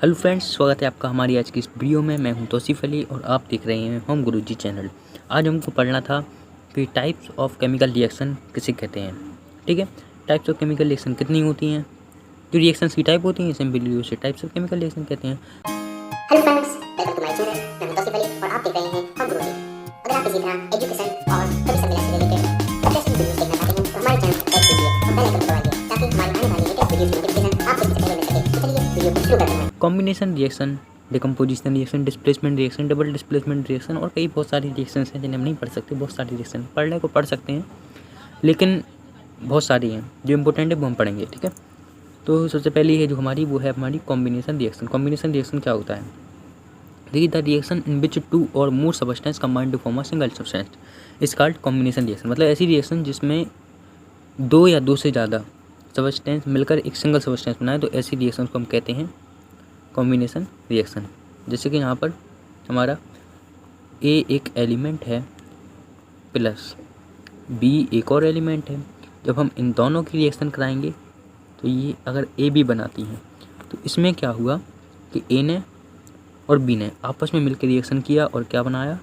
Hello friends, स्वागत है आपका हमारी आज की इस वीडियो में। मैं हूं तौसीफ अली और आप देख रहे हैं होम गुरुजी चैनल। आज हमको पढ़ना था कि टाइप्स ऑफ केमिकल रिएक्शन किसे कहते हैं। ठीक है, टाइप्स ऑफ केमिकल रिएक्शन कितनी होती हैं, जो रिएक्शंस की टाइप होती हैं सिंपली उसे टाइप्स ऑफ केमिकल रिएक्शन कहते हैं। Hello friends, welcome to my channel. मैं हूं तौसीफ अली और आप देख रहे हैं होम गुरुजी। अगर आप इसी तरह एजुकेशन और सभी सब्जेक्ट से रिलेटेड इंटरेस्टिंग वीडियोस देखना चाहते हैं तो हमारे चैनल को सब्सक्राइब कीजिए और बेल आइकन दबाइए ताकि हमारी आने वाली लेटेस्ट वीडियोस की नोटिफिकेशन आप सबसे पहले मिल सके। तो चलिए वीडियो को शुरू करते हैं। Combination reaction, decomposition reaction, displacement reaction, double displacement reaction और कई बहुत सारी रिएक्शंस हैं जिन्हें हम नहीं पढ़ सकते। बहुत सारी रिएक्शन पढ़ने को पढ़ सकते हैं लेकिन बहुत सारी हैं, जो इंपॉर्टेंट है वो हम पढ़ेंगे। ठीक है, तो सबसे पहली है जो हमारी, वो है हमारी कॉम्बिनेशन रिएक्शन। कॉम्बिनेशन रिएक्शन क्या होता है? देखिए, the reaction in which two or more substance combine to form a single substance is called combination reaction. मतलब ऐसी रिएक्शन जिसमें दो या दो से ज़्यादा सबस्टेंस मिलकर एक सिंगल सबस्टेंस बनाए, तो ऐसी रिएक्शन को हम कहते हैं कॉम्बिनेशन रिएक्शन। जैसे कि यहाँ पर हमारा ए एक एलिमेंट है प्लस बी एक और एलिमेंट है। जब हम इन दोनों की रिएक्शन कराएंगे तो ये अगर ए बी बनाती हैं तो इसमें क्या हुआ कि ए ने और बी ने आपस में मिलकर रिएक्शन किया और क्या बनाया,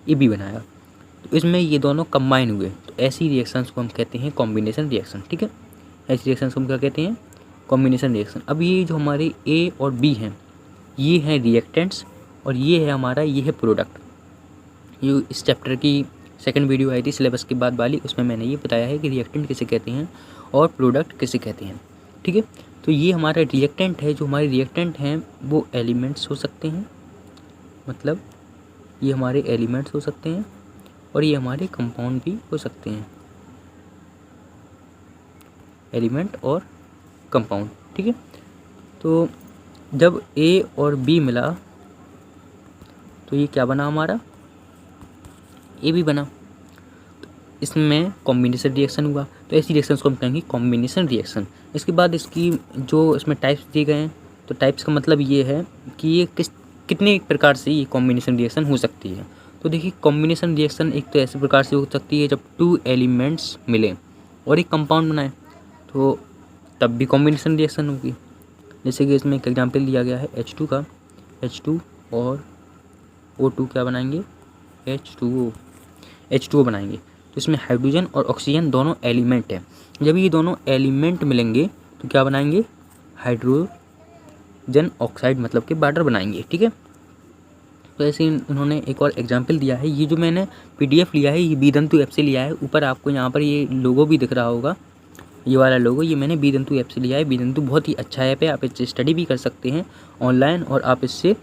ए बी बनाया। तो इसमें ये दोनों कंबाइन हुए, तो ऐसी रिएक्शंस को हम कहते हैं कॉम्बिनेशन रिएक्शन। ठीक है, ऐसी रिएक्शंस को हम क्या कहते हैं, कॉम्बिनेशन रिएक्शन। अब ये जो हमारे ए और बी हैं ये हैं रिएक्टेंट्स और ये है हमारा, ये है प्रोडक्ट। ये इस चैप्टर की सेकंड वीडियो आई थी सिलेबस के बाद वाली, उसमें मैंने ये बताया है कि रिएक्टेंट किसे कहते हैं और प्रोडक्ट किसे कहते हैं। ठीक है, तो ये हमारा रिएक्टेंट है। जो हमारे रिएक्टेंट हैं वो एलिमेंट्स हो सकते हैं, मतलब ये हमारे एलिमेंट्स हो सकते हैं और ये हमारे कंपाउंड भी हो सकते हैं, एलिमेंट और कंपाउंड। ठीक है, तो जब ए और बी मिला तो ये क्या बना, हमारा ए बी बना। तो इसमें कॉम्बिनेशन रिएक्शन हुआ, तो ऐसी रिएक्शंस को हम कहेंगे कॉम्बिनेशन रिएक्शन। इसके बाद इसकी जो इसमें टाइप्स दिए गए हैं, तो टाइप्स का मतलब ये है कि ये कितने प्रकार से ये कॉम्बिनेशन रिएक्शन हो सकती है। तो देखिए, कॉम्बिनेशन रिएक्शन एक तो ऐसे प्रकार से हो सकती है जब टू एलिमेंट्स मिले और एक कंपाउंड बनाए, तो तब भी कॉम्बिनेशन रिएक्शन होगी। जैसे कि इसमें एक एग्जांपल दिया गया है H2 का, H2 और O2 क्या बनाएंगे, H2O बनाएंगे। तो इसमें हाइड्रोजन और ऑक्सीजन दोनों एलिमेंट हैं। जब ये दोनों एलिमेंट मिलेंगे तो क्या बनाएंगे, हाइड्रोजन ऑक्साइड, मतलब कि वाटर बनाएंगे। ठीक है, तो ऐसे इन्होंने एक और एग्जांपल दिया है। ये जो मैंने PDF लिया है ये बीदंतु ऐप से लिया है। ऊपर आपको यहाँ पर ये लोगो भी दिख रहा होगा, ये वाला लोगो, ये मैंने बीदंतु ऐप से लिया है। बीदंतु बहुत ही अच्छा ऐप है, आप इससे स्टडी भी कर सकते हैं ऑनलाइन और आप इससे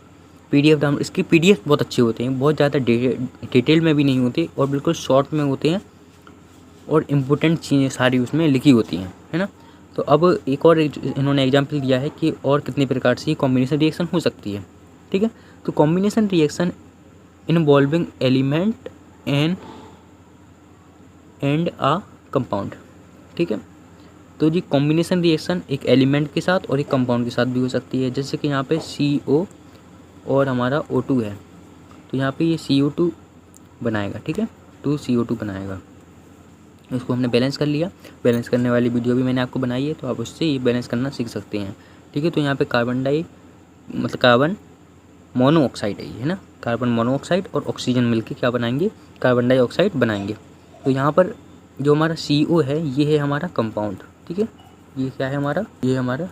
PDF डाउनलोड, इसके PDF बहुत अच्छे होते हैं, बहुत ज़्यादा डिटेल में भी नहीं होते और बिल्कुल शॉर्ट में होते हैं और इम्पोर्टेंट चीज़ें सारी उसमें लिखी होती हैं, है ना। तो अब एक और इन्होंने एग्जाम्पल दिया है कि और कितने प्रकार से कॉम्बिनेशन रिएक्शन हो सकती है। ठीक है, तो combination reaction involving element and a compound. ठीक है, तो जी कॉम्बिनेशन रिएक्शन एक एलिमेंट के साथ और एक कंपाउंड के साथ भी हो सकती है। जैसे कि यहाँ पे CO और हमारा O2 है, तो यहाँ पे ये CO2 बनाएगा। ठीक है, 2CO2 बनाएगा। इसको हमने बैलेंस कर लिया। बैलेंस करने वाली वीडियो भी मैंने आपको बनाई है, तो आप उससे ये बैलेंस करना सीख सकते हैं। ठीक है, तो यहाँ पे कार्बन मोनोऑक्साइड है ना, कार्बन मोनोऑक्साइड और ऑक्सीजन मिलके क्या बनाएंगे, कार्बन डाइऑक्साइड बनाएंगे। तो यहाँ पर जो हमारा CO है ये है हमारा कंपाउंड। ठीक है, ये क्या है हमारा, ये हमारा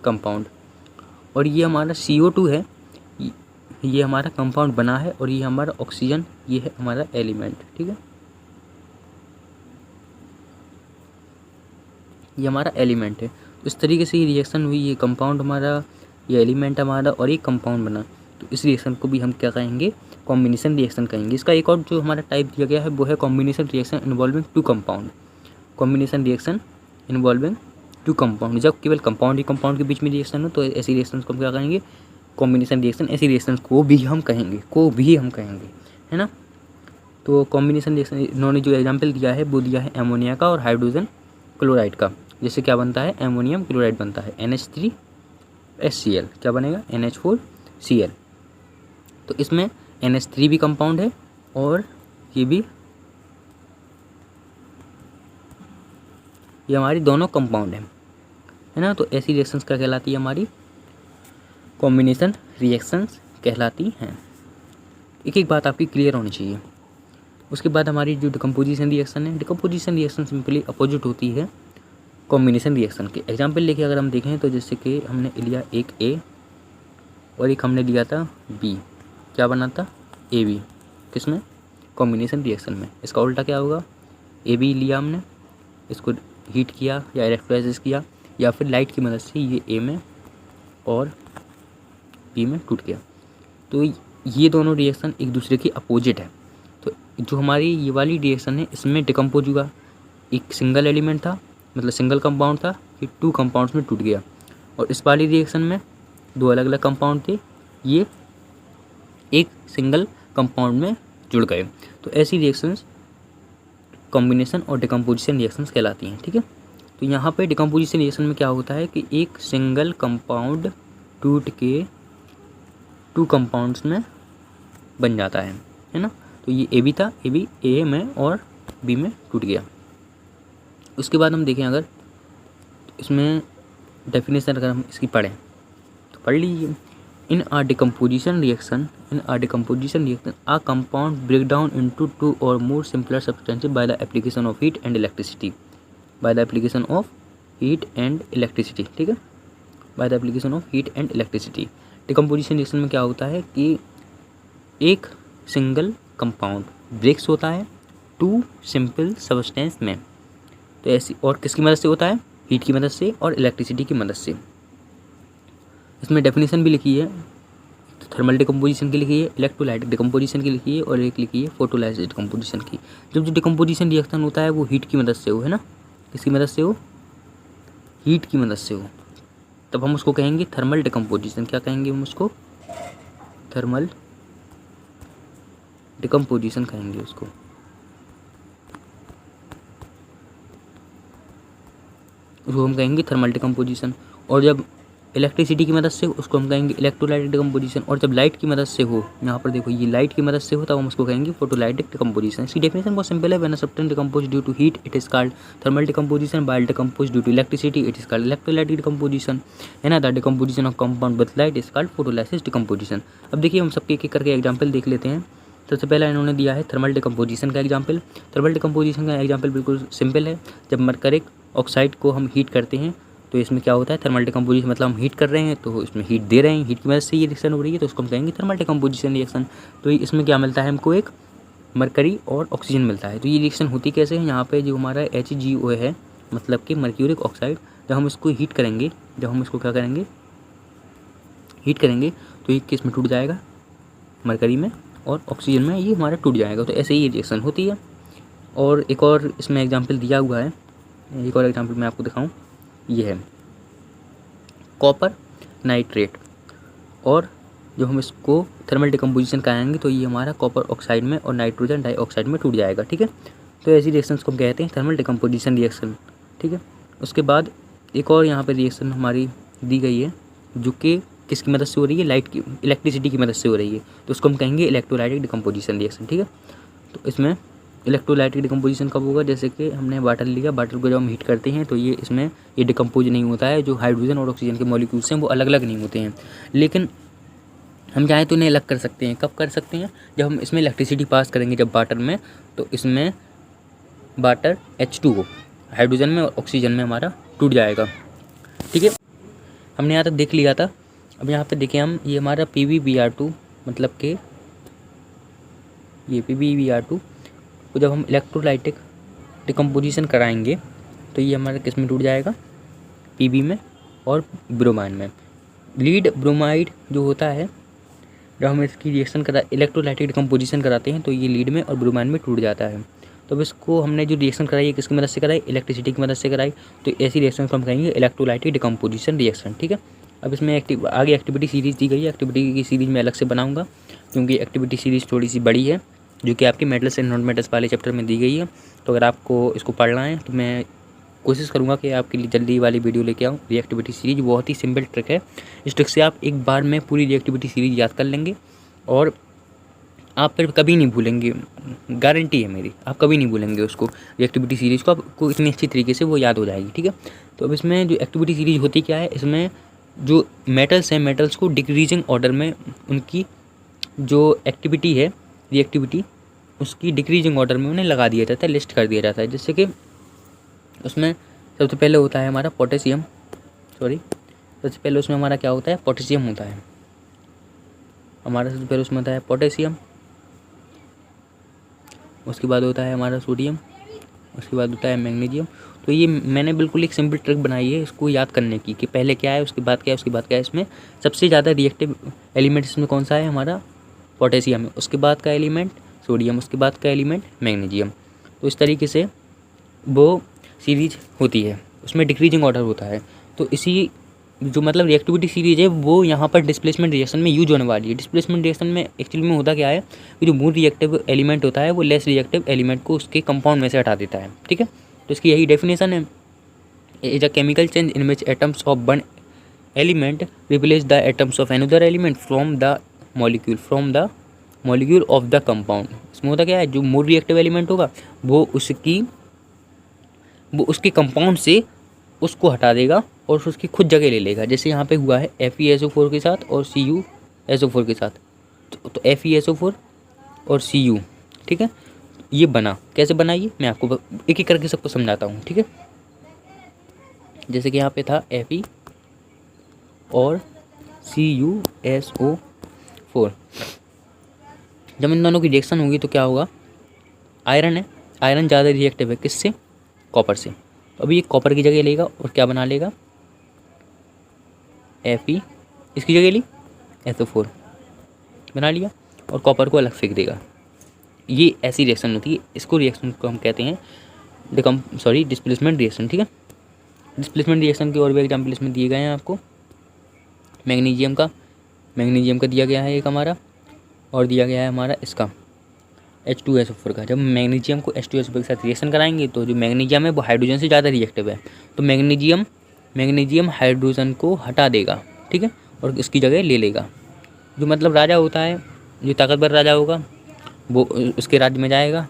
कंपाउंड और ये हमारा CO2 है, ये हमारा कंपाउंड बना है और ये हमारा ऑक्सीजन, ये है हमारा एलिमेंट। ठीक है, ये हमारा एलिमेंट है। तो इस तरीके से ये रिएक्शन हुई, ये कंपाउंड हमारा, ये एलिमेंट हमारा और ये कंपाउंड बना, तो इस रिएक्शन को भी हम क्या कहेंगे, कॉम्बिनेशन रिएक्शन कहेंगे। इसका एक और जो हमारा टाइप दिया गया है वो है combination reaction involving two compound. Combination reaction involving two compound, जब केवल कंपाउंड ही कंपाउंड के बीच में रिएक्शन हो तो ऐसी रिएक्शन को हम क्या कहेंगे, कॉम्बिनेशन रिएक्शन। ऐसी रिएक्शन को भी हम कहेंगे, है ना। तो कॉम्बिनेशन रिएक्शन इन्होंने जो एग्जाम्पल दिया है वो दिया है एमोनिया का और हाइड्रोजन क्लोराइड का। जैसे क्या बनता है, एमोनियम क्लोराइड बनता है, NH3HCl क्या बनेगा, NH4Cl। तो इसमें NH3 भी कंपाउंड है और ये हमारी दोनों कंपाउंड है ना। तो ऐसी रिएक्शंस क्या कहलाती है हमारी, कॉम्बिनेशन रिएक्शंस कहलाती हैं। एक एक बात आपकी क्लियर होनी चाहिए। उसके बाद हमारी जो डिकम्पोजिशन रिएक्शन है, डिकम्पोजिशन रिएक्शन सिंपली अपोजिट होती है कॉम्बिनेशन रिएक्शन के। एग्जाम्पल लेके अगर हम देखें तो जैसे कि हमने लिया एक ए और एक हमने लिया था बी, क्या बना था ए बी, किसमें कॉम्बिनेशन रिएक्शन में। इसका उल्टा क्या होगा, ए बी लिया हमने, इसको हीट किया या इलेक्ट्रोलाइसिस किया या फिर लाइट की मदद से ये ए में और बी में टूट गया। तो ये दोनों रिएक्शन एक दूसरे के अपोजिट है। तो जो हमारी ये वाली रिएक्शन है इसमें डिकम्पोज हुआ, एक सिंगल एलिमेंट था मतलब सिंगल कंपाउंड था, ये 2 कंपाउंड्स में टूट गया। और इस वाली रिएक्शन में 2 अलग अलग कंपाउंड थे, ये एक सिंगल कंपाउंड में जुड़ गए। तो ऐसी रिएक्शंस कॉम्बिनेशन और डिकम्पोजिशन रिएक्शंस कहलाती हैं। ठीक है, तो यहाँ पे डिकम्पोजिशन रिएक्शन में क्या होता है कि एक सिंगल कंपाउंड टूट के 2 कंपाउंड्स में बन जाता है ना। तो ये ए बी था, ए बी ए में और बी में टूट गया। उसके बाद हम देखें अगर इसमें डेफिनेशन अगर हम इसकी पढ़ें तो पढ़ लीजिए। इन आ डिकम्पोजिशन रिएक्शन आ कंपाउंड ब्रेक डाउन इनटू 2 और more simpler substances by the application of heat and electricity, by the application of heat and electricity. ठीक है, by the application of heat and electricity. Decomposition reaction में क्या होता है कि एक single compound breaks होता है 2 सिंपल सब्सटेंस में। तो ऐसी और किसकी मदद से होता है, हीट की मदद से और इलेक्ट्रिसिटी की मदद से। इसमें डेफिनेशन भी लिखी है, थर्मल डिकम्पोजिशन की लिखी है, इलेक्ट्रोलाइटिक डिकम्पोजिशन की लिखी है और एक लिखी है फोटोलाइसिस डिकम्पोजिशन की। जब जो डिकम्पोजिशन रिएक्शन होता है वो हीट की मदद से हो, है ना, किसकी मदद से हो, हीट की मदद से हो, तब हम उसको कहेंगे थर्मल डिकम्पोजिशन। क्या कहेंगे हम उसको, थर्मल डिकम्पोजिशन कहेंगे उसको। उसको हम कहेंगे थर्मल डिकम्पोजिशन। और जब इलेक्ट्रिसिटी की मदद से उसको हम कहेंगे इलेक्ट्रोलाइटिक डिकम्पोजिशन। और जब लाइट की मदद से हो, यहाँ पर देखो ये लाइट की मदद से हो, तब हम उसको कहेंगे फोटोलाइटिक डिकम्पोजिशन। इसकी डेफिनेशन बहुत सिंपल है, when a substance decompose due to heat it is called thermal decomposition, while decompose due to electricity it is called electrolytic decomposition, है ना। The decomposition of compound with light is called photolysis decomposition. अब देखिए हम सबके एक एक करके example देख लेते हैं। सबसे पहला इन्होंने दिया है थर्मल डिकम्पोजिशन का एग्जाम्पल। थर्मल डिकम्पोजिशन का एग्जाम्पल बिल्कुल सिंपल है। जब मरकरिक ऑक्साइड को हम हीट करते हैं तो इसमें क्या होता है, थर्मल डिकम्पोजिशन, मतलब हम हीट कर रहे हैं तो इसमें हीट दे रहे हैं, हीट की वजह से ये रिएक्शन हो रही है, तो उसको हम कहेंगे थर्मल डिकम्पोजिशन रिएक्शन। तो इसमें क्या मिलता है हमको, एक मरकरी और ऑक्सीजन मिलता है। तो ये रिएक्शन होती कैसे है, यहाँ पे जो हमारा HgO है मतलब कि मर्क्यूरिक ऑक्साइड, जब हम इसको हीट करेंगे, जब हम इसको क्या करेंगे, हीट करेंगे तो ये किस में टूट जाएगा, मरकरी में और ऑक्सीजन में ये हमारा टूट जाएगा। तो ऐसे ही ये रिएक्शन होती है। और एक और इसमें एग्जाम्पल दिया हुआ है, एक और एग्जाम्पल मैं आपको दिखाऊँ, ये है कॉपर नाइट्रेट। और जो हम इसको थर्मल डिकम्पोजिशन कराएंगे तो ये हमारा कॉपर ऑक्साइड में और नाइट्रोजन डाइऑक्साइड में टूट जाएगा। ठीक है, तो ऐसी रिएक्शंस को हम कहते हैं थर्मल डिकम्पोजिशन रिएक्शन। ठीक है, उसके बाद एक और यहाँ पर रिएक्शन हमारी दी गई है जो कि किसकी मदद से हो रही है, लाइट की, इलेक्ट्रिसिटी की मदद से हो रही है, तो उसको हम कहेंगे इलेक्ट्रोलाइटिक डिकम्पोजिशन रिएक्शन। ठीक है, तो इसमें इलेक्ट्रोलाइटिक डिकम्पोजिशन कब होगा, जैसे कि हमने वाटर लिया, वाटर को जब हम हीट करते हैं तो ये इसमें ये डिकम्पोज नहीं होता है। जो हाइड्रोजन और ऑक्सीजन के मॉलिक्यूल्स हैं वो अलग अलग नहीं होते हैं, लेकिन हम चाहें तो इन्हें अलग कर सकते हैं। कब कर सकते हैं, जब हम इसमें इलेक्ट्रिसिटी पास करेंगे जब वाटर में, तो इसमें वाटर H2O हाइड्रोजन में और ऑक्सीजन में हमारा टूट जाएगा। ठीक है, हमने यहाँ तक देख लिया था। अब यहाँ पे देखें हम, ये हमारा PbBr2 मतलब कि ये PbBr2 को जब हम इलेक्ट्रोलाइटिक डिकम्पोजिशन कराएंगे तो ये हमारा किस में टूट जाएगा, Pb में और ब्रोमाइन में। लीड ब्रोमाइड जो होता है, जब हम इसकी रिएक्शन करा इलेक्ट्रोलाइटिक डिकम्पोजिशन कराते हैं तो ये लीड में और ब्रोमाइन में टूट जाता है। तो अब इसको हमने जो रिएक्शन कराई है किसकी मदद से कराई, इलेक्ट्रिसिटी की मदद से कराई, तो ऐसी रिएक्शन को हम कहेंगे इलेक्ट्रोलाइटिक डिकम्पोजिशन रिएक्शन। ठीक है, अब इसमें आगे एक्टिविटी सीरीज़ दी गई है। एक्टिविटी की सीरीज़ मैं अलग से बनाऊंगा क्योंकि एक्टिविटी सीरीज़ थोड़ी सी बड़ी है, जो कि आपके मेटल्स एंड नॉन मेटल्स वाले चैप्टर में दी गई है। तो अगर आपको इसको पढ़ना है तो मैं कोशिश करूंगा कि आपके लिए जल्दी वाली वीडियो लेके आऊँ। रिएक्टिविटी सीरीज बहुत ही सिंपल ट्रिक है, इस ट्रिक से आप एक बार में पूरी रिएक्टिविटी सीरीज याद कर लेंगे और आप फिर कभी नहीं भूलेंगे, गारंटी है मेरी, आप कभी नहीं भूलेंगे उसको, रिएक्टिविटी सीरीज़ को आपको इतनी अच्छी तरीके से वो याद हो जाएगी। ठीक है, तो अब इसमें जो एक्टिविटी सीरीज होती क्या है, इसमें जो मेटल्स हैं, मेटल्स को डिक्रीजिंग ऑर्डर में उनकी जो एक्टिविटी है, रिएक्टिविटी, उसकी डिक्रीजिंग ऑर्डर में उन्हें लगा दिया जाता है, लिस्ट कर दिया जाता है। जैसे कि उसमें सबसे पहले होता है हमारा पोटेशियम, सबसे पहले उसमें हमारा क्या होता है, पोटेशियम होता है हमारा। सबसे पहले उसमें होता है पोटेशियम, उसके बाद होता है हमारा सोडियम, उसके बाद होता है मैग्नीशियम। तो ये मैंने बिल्कुल एक सिंपल ट्रिक बनाई है इसको याद करने की कि पहले क्या है, उसके बाद क्या है, उसके बाद क्या है। इसमें सबसे ज़्यादा रिएक्टिव एलिमेंट इसमें कौन सा है, हमारा पोटेशियम है। उसके बाद का एलिमेंट सोडियम, उसके बाद का एलिमेंट मैग्नीशियम। तो इस तरीके से वो सीरीज होती है, उसमें डिक्रीजिंग ऑर्डर होता है। तो इसी जो मतलब रिएक्टिविटी सीरीज है वो यहाँ पर डिस्प्लेसमेंट रिएक्शन में यूज होने वाली है। डिस्प्लेसमेंट रिएक्शन में एक्चुअली में होता क्या है कि जो मोर रिएक्टिव एलिमेंट होता है वो लेस रिएक्टिव एलिमेंट को उसके कंपाउंड में से हटा देता है। ठीक है, तो इसकी यही डेफिनेशन है, is a chemical change in which atoms of one element replace the atoms of another element from the molecule of the compound. इसमें होता क्या है, जो मोर रिएक्टिव एलिमेंट होगा वो उसके कंपाउंड से उसको हटा देगा और उसकी खुद जगह ले लेगा। जैसे यहाँ पे हुआ है FeSO4 के साथ और CuSO4 के साथ। तो FeSO4 और Cu, ठीक है, ये बना कैसे बना, ये मैं आपको एक एक करके सबको समझाता हूँ। ठीक है, जैसे कि यहाँ पे था Fe और CuSO4। जब इन दोनों की रिएक्शन होगी तो क्या होगा, आयरन है, आयरन ज़्यादा रिएक्टिव है किससे, कॉपर से। तो अभी ये कॉपर की जगह लेगा और क्या बना लेगा, Fe, इसकी जगह ली SO4 बना लिया और कॉपर को अलग फेंक देगा। ये ऐसी रिएक्शन होती है, इसको रिएक्शन को हम कहते हैं डिस्प्लेसमेंट रिएक्शन। ठीक है, डिस्प्लेसमेंट रिएक्शन के और भी एग्जाम्पल इसमें दिए गए हैं आपको। मैग्नीशियम का दिया गया है एक हमारा, और दिया गया है हमारा इसका H2SO4 का। जब मैग्नीशियम को H2SO4 के साथ रिएक्शन कराएंगे तो जो मैग्नीशियम है वो हाइड्रोजन से ज़्यादा रिएक्टिव है, तो मैग्नीशियम हाइड्रोजन को हटा देगा। ठीक है, और इसकी जगह ले लेगा। जो मतलब राजा होता है, जो ताकतवर राजा होगा वो उसके राज्य में जाएगा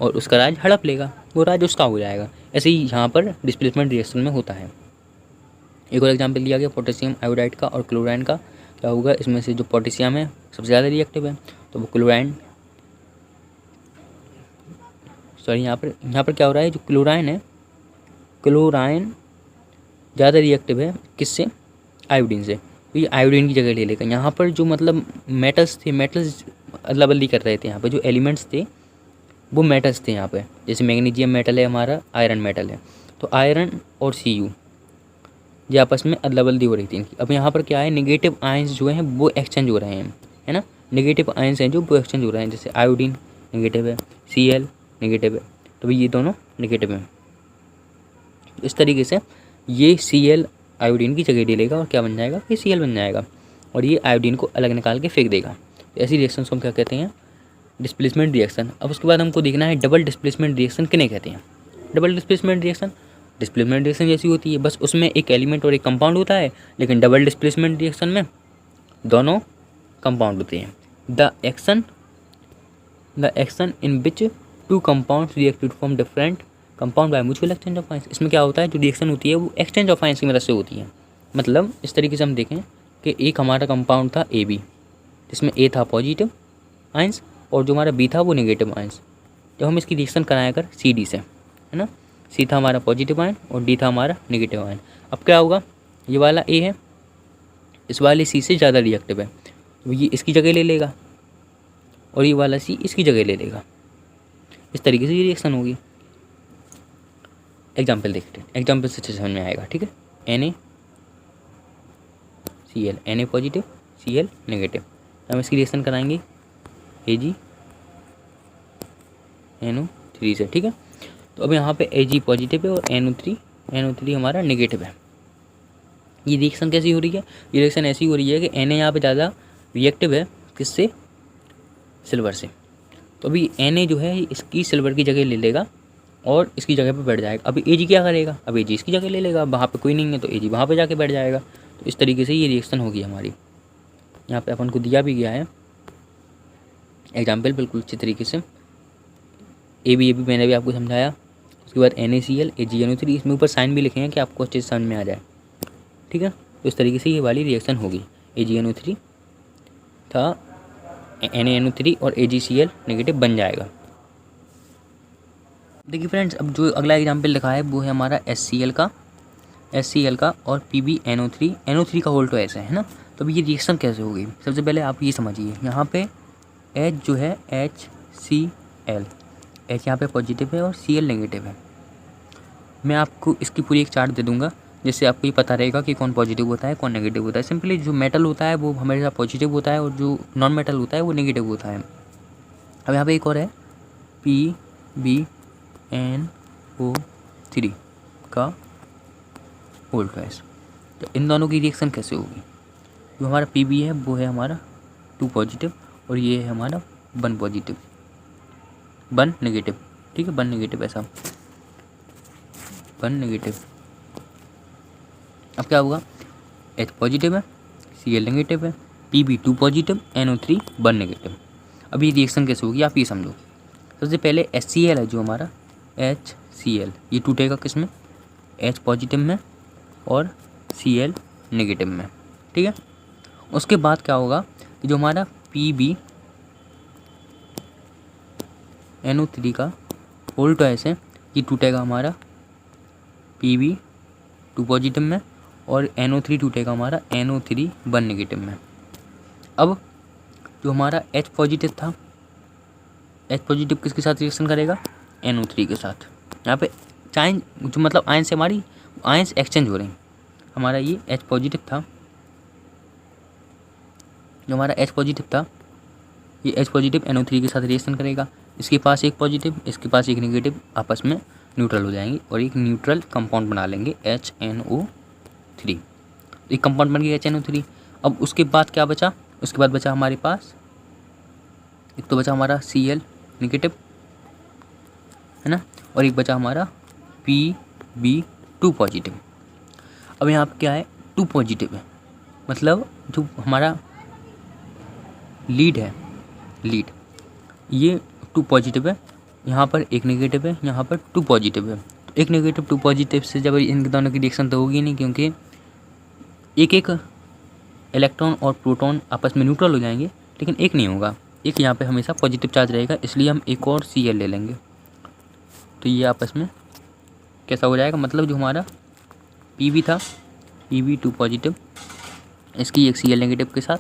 और उसका राज हड़प लेगा, वो राज उसका हो जाएगा। ऐसे ही यहाँ पर डिस्प्लेसमेंट रिएक्शन में होता है। एक और एग्जाम्पल दिया गया पोटेशियम आयोडाइड का और क्लोराइन का। क्या होगा, इसमें से जो पोटेशियम है सबसे ज़्यादा रिएक्टिव है, तो वो यहाँ पर क्या हो रहा है, जो क्लोराइन है, क्लोराइन ज़्यादा रिएक्टिव है किससे, आयोडीन से। तो ये आयोडीन की जगह ले लेगा। यहाँ पर जो मतलब मेटल्स अदला बदली कर रहे थे, यहाँ पे जो एलिमेंट्स थे वो मेटल्स थे। यहाँ पे जैसे मैग्नीशियम मेटल है हमारा, आयरन मेटल है, तो आयरन और Cu ये आपस में अदला बदली हो रही थी इनकी। अब यहाँ पर क्या है, नेगेटिव आयंस जो हैं वो एक्सचेंज हो रहे हैं, है ना, नेगेटिव आयंस हैं जो वो एक्सचेंज हो रहे हैं। जैसे आयोडीन नेगेटिव है, Cl नेगेटिव है, तो ये दोनों नेगेटिव हैं। इस तरीके से ये Cl आयोडीन की जगह ले लेगा और क्या बन जाएगा, ये Cl बन जाएगा और ये आयोडीन को अलग निकाल के फेंक देगा। तो ऐसी रिएक्शन को हम क्या कहते हैं, डिस्प्लेसमेंट रिएक्शन। अब उसके बाद हमको देखना है डबल डिस्प्लेसमेंट रिएक्शन किन्हें कहते हैं। डबल डिस्प्लेसमेंट रिएक्शन जैसी होती है, बस उसमें एक एलिमेंट और एक कंपाउंड होता है, लेकिन डबल डिस्प्लेसमेंट रिएक्शन में दोनों कंपाउंड होते हैं। The action in which two compounds reacted from different compound by mutual exchange of ions. इसमें क्या होता है, जो रिएक्शन होती है वो एक्सचेंज ऑफ आयंस की मदद से होती है। मतलब इस तरीके से हम देखें कि एक हमारा कंपाउंड था AB, जिसमें A था पॉजिटिव आयंस और जो हमारा B था वो नेगेटिव आयंस। जब हम इसकी रिएक्शन कराया कर CD से, है ना, C था हमारा पॉजिटिव आयन और D था हमारा नेगेटिव आयन। अब क्या होगा, ये वाला A है, इस वाले C से ज़्यादा रिएक्टिव है, तो ये इसकी जगह ले लेगा और ये वाला C इसकी जगह ले लेगा। इस तरीके से ये रिएक्शन होगी। एग्जाम्पल देखते हैं, एग्जाम्पल से समझ में आएगा। ठीक है, NaCl, Na positive Cl negative. हम इसकी रिएक्शन कराएंगे AgNO3 से। ठीक है, तो अब यहाँ पे Ag पॉजिटिव है और NO3 हमारा नेगेटिव है। ये रिएक्शन कैसी हो रही है, ये रिएक्शन ऐसी हो रही है कि Na यहाँ पे ज़्यादा रिएक्टिव है किससे, सिल्वर से। तो अभी Na जो है इसकी सिल्वर की जगह ले लेगा और इसकी जगह पे बैठ जाएगा। अभी Ag क्या करेगा, अब Ag इसकी जगह ले लेगा, वहाँ पे कोई नहीं है तो Ag वहाँ पे जाके बैठ जाएगा। तो इस तरीके से ये रिएक्शन होगी हमारी। यहाँ पे अपन को दिया भी गया है एग्जाम्पल बिल्कुल अच्छी तरीके से। AB मैंने भी आपको समझाया। उसके बाद NaCl AgNO3, इसमें ऊपर साइन भी लिखे हैं कि आपको अच्छे से समझ में आ जाए। ठीक है, तो इस तरीके से ये वाली रिएक्शन होगी। AgNO3 था NaNO3 और AgCl नेगेटिव बन जाएगा। देखिए फ्रेंड्स, अब जो अगला एग्जाम्पल लिखा है वो है हमारा HCl का और PbNO3 का होल्ड ऐसे है ना। तो अब ये रिएक्शन कैसे होगी, सबसे पहले आप ये समझिए। यहाँ पे H जो है HCl, H यहाँ पे पॉजिटिव है और Cl नेगेटिव है। मैं आपको इसकी पूरी एक चार्ट दे दूँगा जिससे आपको ये पता रहेगा कि कौन पॉजिटिव होता है कौन नेगेटिव होता है। सिंपली जो मेटल होता है वो हमेशा पॉजिटिव होता है और जो नॉन मेटल होता है वो नेगेटिव होता है। अब यहाँ पे एक और है PbNO3 का होल्ड ट्वाइस। तो इन दोनों की रिएक्शन कैसे होगी, जो हमारा Pb है वो है हमारा 2 पॉजिटिव और ये है हमारा 1 पॉजिटिव 1 नेगेटिव, ठीक है 1 नेगेटिव, ऐसा 1 नेगेटिव। अब क्या होगा, H पॉजिटिव है Cl नेगेटिव है, Pb 2 पॉजिटिव NO3 1 नेगेटिव। अब ये रिएक्शन कैसे होगी आप ये समझो। सबसे पहले HCl है जो हमारा HCl, ये टूटेगा किस में, H पॉजिटिव में और Cl नेगेटिव में, ठीक है। उसके बाद क्या होगा कि जो हमारा PbNO3 का होल्ड ट्वाइस है ये टूटेगा हमारा Pb 2 पॉजिटिव में और NO3 टूटेगा हमारा NO3 1 नेगेटिव में। अब जो हमारा H पॉजिटिव था, H पॉजिटिव किसके साथ रिएक्शन करेगा, NO3 के साथ। यहाँ पे चाइन जो मतलब आयन से हमारी आयन्स एक्सचेंज हो रहे हैं। हमारा ये H पॉजिटिव था, जो हमारा H पॉजिटिव था ये H पॉजिटिव NO3 के साथ रिएक्शन करेगा। इसके पास एक पॉजिटिव इसके पास एक नेगेटिव आपस में न्यूट्रल हो जाएंगे और एक न्यूट्रल कंपाउंड बना लेंगे HNO3। एक कंपाउंड बन गया HNO3। अब उसके बाद क्या बचा, उसके बाद बचा हमारे पास एक तो बचा हमारा Cl नेगेटिव है ना, और एक बचा हमारा Pb 2 पॉजिटिव। अब यहाँ पर क्या है 2 पॉजिटिव है, मतलब जो हमारा लीड है ये 2 पॉजिटिव है, यहाँ पर एक नेगेटिव है, यहाँ पर 2 पॉजिटिव है। तो एक नेगेटिव 2 पॉजिटिव से जब इन दोनों की रिएक्शन तो होगी नहीं, क्योंकि एक एक इलेक्ट्रॉन और प्रोटॉन आपस में न्यूट्रल हो जाएंगे, लेकिन एक नहीं होगा, एक यहाँ पे हमेशा पॉजिटिव चार्ज रहेगा। इसलिए हम एक और Cl ले लेंगे तो ये आपस में कैसा हो जाएगा, मतलब जो हमारा Pb था Pb 2 पॉजिटिव, इसकी एक Cl नेगेटिव के साथ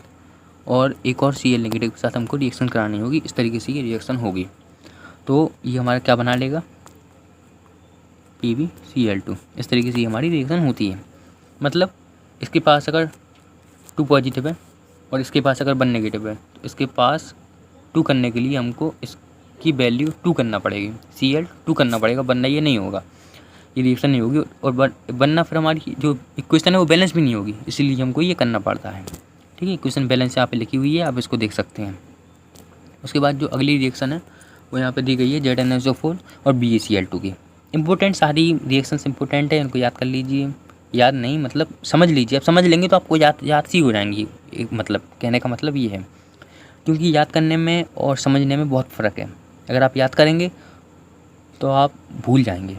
और एक और Cl नेगेटिव के साथ हमको रिएक्शन करानी होगी। इस तरीके से ये रिएक्शन होगी। तो ये हमारा क्या बना लेगा PbCl2। इस तरीके से हमारी रिएक्शन होती है। मतलब इसके पास अगर 2 पॉजिटिव है और इसके पास अगर 1 नेगेटिव है तो इसके पास 2 करने के लिए हमको इसकी वैल्यू 2 करना पड़ेगी, Cl 2 करना पड़ेगा, वरना ये नहीं होगा, ये रिएक्शन नहीं होगी। और वरना फिर हमारी जो इक्वेशन है वो बैलेंस भी नहीं होगी, इसीलिए हमको ये करना पड़ता है, ठीक है। इक्वेशन बैलेंस यहाँ पे लिखी हुई है, आप इसको देख सकते हैं। उसके बाद जो अगली रिएक्शन है वो यहाँ पे दी गई है ZnSO4 और BaCl2 की। इंपॉर्टेंट सारी रिएक्शंस इंपॉर्टेंट है, इनको याद कर लीजिए। याद नहीं मतलब समझ लीजिए, आप समझ लेंगे तो आपको याद सी हो जाएंगी। एक मतलब कहने का मतलब ये है, क्योंकि याद करने में और समझने में बहुत फ़र्क है। अगर आप याद करेंगे तो आप भूल जाएंगे,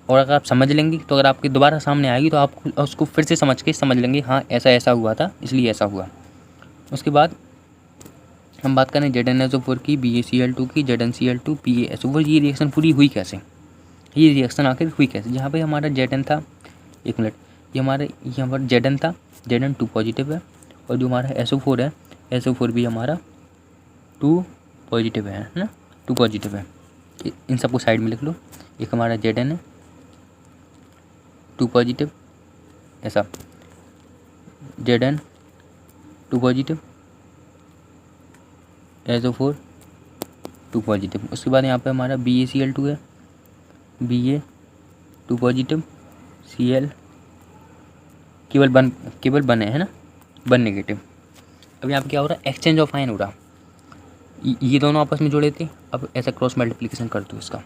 और अगर आप समझ लेंगे तो अगर आपके दोबारा सामने आएगी तो आप उसको फिर से समझ लेंगे, हाँ ऐसा ऐसा हुआ था इसलिए ऐसा हुआ। उसके बाद हम बात करें ZnSO4 की, BaCl2 की, ZnCl2 PaSO4। ये रिएक्शन पूरी हुई कैसे, ये रिएक्शन आखिर हुई कैसे। जहाँ पे हमारा Zn था, एक मिनट, ये हमारे यहाँ पर Zn था, Zn 2 पॉजिटिव है और जो हमारा SO4 है SO4 भी हमारा 2 पॉजिटिव है ना, 2 पॉजिटिव है। इन सबको साइड में लिख लो। एक हमारा Zn है 2 पॉजिटिव, ऐसा Zn 2 पॉजिटिव, SO4 2 पॉजिटिव। उसके बाद यहाँ पे हमारा BaCl2 है, Ba 2 पॉजिटिव, Cl केवल 1 है ना, 1 नेगेटिव। अब यहाँ पे क्या हो रहा है, एक्सचेंज ऑफ आयन हो रहा। ये दोनों आपस में जुड़े थे, अब ऐसा क्रॉस मल्टीप्लिकेशन कर दो इसका।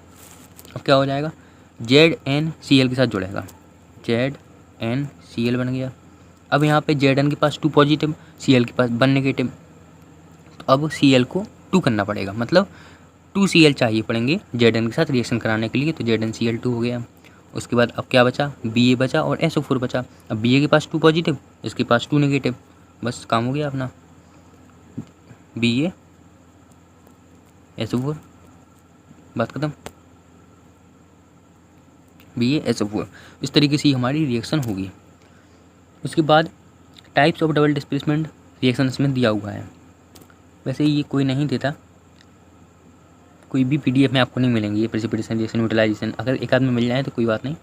अब क्या हो जाएगा, ZnCl के साथ जुड़ेगा, ZnCl बन गया। अब यहाँ पे Zn के पास 2 पॉजिटिव, Cl के पास 1 नेगेटिव, तो अब Cl को 2 करना पड़ेगा, मतलब 2 Cl चाहिए पड़ेंगे Zn के साथ रिएक्शन कराने के लिए, तो ZnCl2 हो गया। उसके बाद अब क्या बचा, Ba बचा और SO4 बचा। अब Ba के पास 2 पॉजिटिव, इसके पास 2 नेगेटिव, बस काम हो गया अपना, Ba SO4, बात खत्म। Ba SO4, इस तरीके से हमारी रिएक्शन होगी। उसके बाद types of double displacement reaction इसमें दिया हुआ है। वैसे ये कोई नहीं देता, कोई भी PDF में आपको नहीं मिलेंगे ये प्रेसिपिटेशन रिएक्शन, न्यूट्रलाइजेशन। अगर एक आध में मिल जाए तो कोई बात नहीं।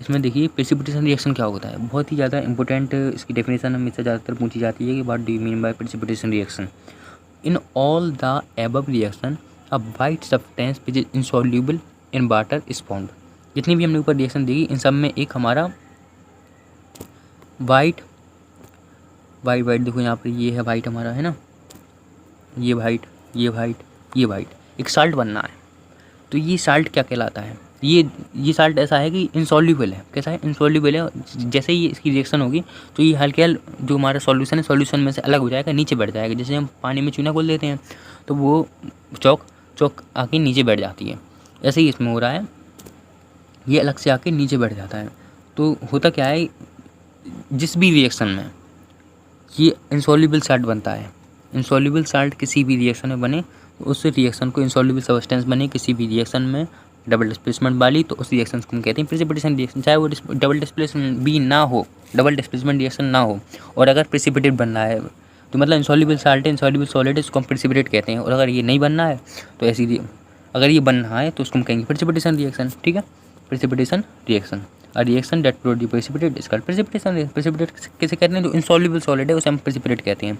इसमें देखिए प्रेसिपिटेशन रिएक्शन क्या होता है, बहुत ही ज़्यादा इंपॉर्टेंट इसकी डेफिनेशन हमेशा ज़्यादातर पूछी जाती है कि what do you mean by precipitation reaction. In all the above reaction a white substance which is insoluble in water is found. जितनी भी हमने ऊपर रिएक्शन देखी इन सब में एक हमारा वाइट देखो यहाँ पर ये है वाइट हमारा, है ना, ये वाइट, ये वाइट, ये वाइट, एक साल्ट बनना है। तो ये साल्ट क्या कहलाता है, ये साल्ट ऐसा है कि इनसॉल्यूबल है। कैसा है, इनसॉल्यूबल है। जैसे ही इसकी रिएक्शन होगी तो ये हल्के जो हमारा सॉल्यूशन है, सॉल्यूशन में से अलग हो जाएगा, नीचे बैठ जाएगा। जैसे हम पानी में चूना घोल देते हैं तो वो चौक आके नीचे बैठ जाती है, ऐसे ही इसमें हो रहा है, ये अलग से आके नीचे बैठ जाता है। तो होता क्या है, जिस भी रिएक्शन में ये इनसॉल्यूबल साल्ट बनता है, इनसॉल्यूबल साल्ट किसी भी रिएक्शन में बने तो उस रिएक्शन को, इनसॉल्यूबल सब्सटेंस बने किसी भी रिएक्शन में डबल डिस्प्लेसमेंट वाली, तो उस रिएक्शन को हम कहते हैं प्रेसिपिटेशन रिएक्शन। चाहे वो डबल डिस्प्लेसमेंट भी ना हो, डबल डिस्प्लेसमेंट रिएक्शन ना हो, और अगर प्रेसिपिटेट बनना है तो मतलब इनसॉल्यूबल साल्ट है, इनसॉल्यूबल सॉलिड है, इसको हम प्रेसिपिटेट कहते हैं। और अगर ये नहीं बनना है तो अगर ये बनना है तो उसको हम कहेंगे प्रेसिपिटेशन रिएक्शन। ठीक है, precipitation reaction. A reaction that produce precipitate is called precipitation. Precipitate किसे कहते हैं, जो इनसॉल्यूबल सॉलिड है उसे हम प्रेसिपिटेट कहते हैं।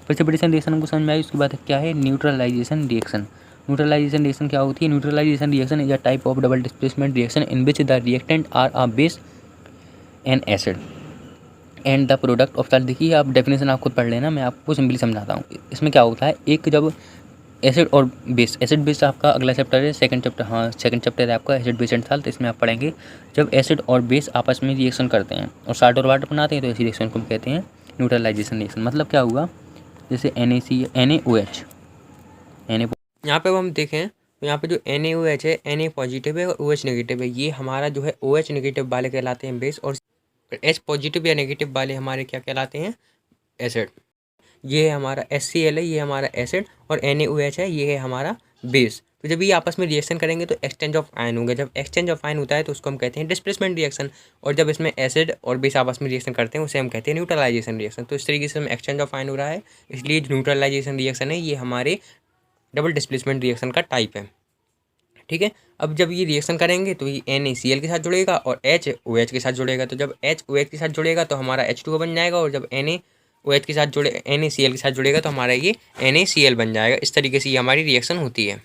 प्रेसिपिटेशन रिएक्शन हमको समझ में आई। उसके बाद क्या है, न्यूट्रलाइजेशन रिएक्शन। न्यूट्रलाइजेशन रिएक्शन क्या होती है, neutralization reaction is a type of double displacement reaction in which the reactant are a base and acid and the product of salt. देखिए आप डेफिनेशन आप खुद पढ़ लेना, मैं आपको सिंपली समझाता हूँ। इसमें क्या होता है, एक जब एसिड और बेस, एसिड बेस आपका अगला चैप्टर है, सेकंड चैप्टर है आपका एसिड बेस एंड साल्ट। इसमें आप पढ़ेंगे जब एसिड और बेस आपस में रिएक्शन करते हैं और साल्ट और वाटर बनाते हैं तो ऐसी रिएक्शन को हम कहते हैं न्यूट्रलाइजेशन रिएक्शन। मतलब क्या हुआ, जैसे NaOH, यहाँ पे अब हम देखें तो यहाँ पे जो NaOH है, Na पॉजिटिव है और OH नेगेटिव है। ये हमारा जो है OH नेगेटिव वाले कहलाते हैं बेस, और H पॉजिटिव या नेगेटिव वाले हमारे क्या कहलाते हैं, एसिड। ये है हमारा HCl है, ये हमारा एसिड, और NaOH है, ये है हमारा बेस। तो जब ये आपस में रिएक्शन करेंगे तो एक्सचेंज ऑफ आयन होंगे। जब एक्सचेंज ऑफ आयन होता है तो उसको हम कहते हैं डिस्प्लेसमेंट रिएक्शन, और जब इसमें एसिड और बेस आपस में रिएक्शन करते हैं उसे हम कहते हैं न्यूट्रलाइजेशन रिएक्शन। तो इस तरीके से हम एक्सचेंज ऑफ आयन हो रहा है, इसलिए जो न्यूट्रलाइजेशन रिएक्शन है ये हमारे डबल डिस्प्लेसमेंट रिएक्शन का टाइप है। ठीक है, अब जब ये रिएक्शन करेंगे तो ये NaCl के साथ जुड़ेगा और HOH के साथ जुड़ेगा। तो जब HOH के साथ जुड़ेगा तो हमारा H2O बन जाएगा, और जब NaCl के साथ जुड़ेगा तो हमारा ये NaCl बन जाएगा। इस तरीके से ये हमारी रिएक्शन होती है।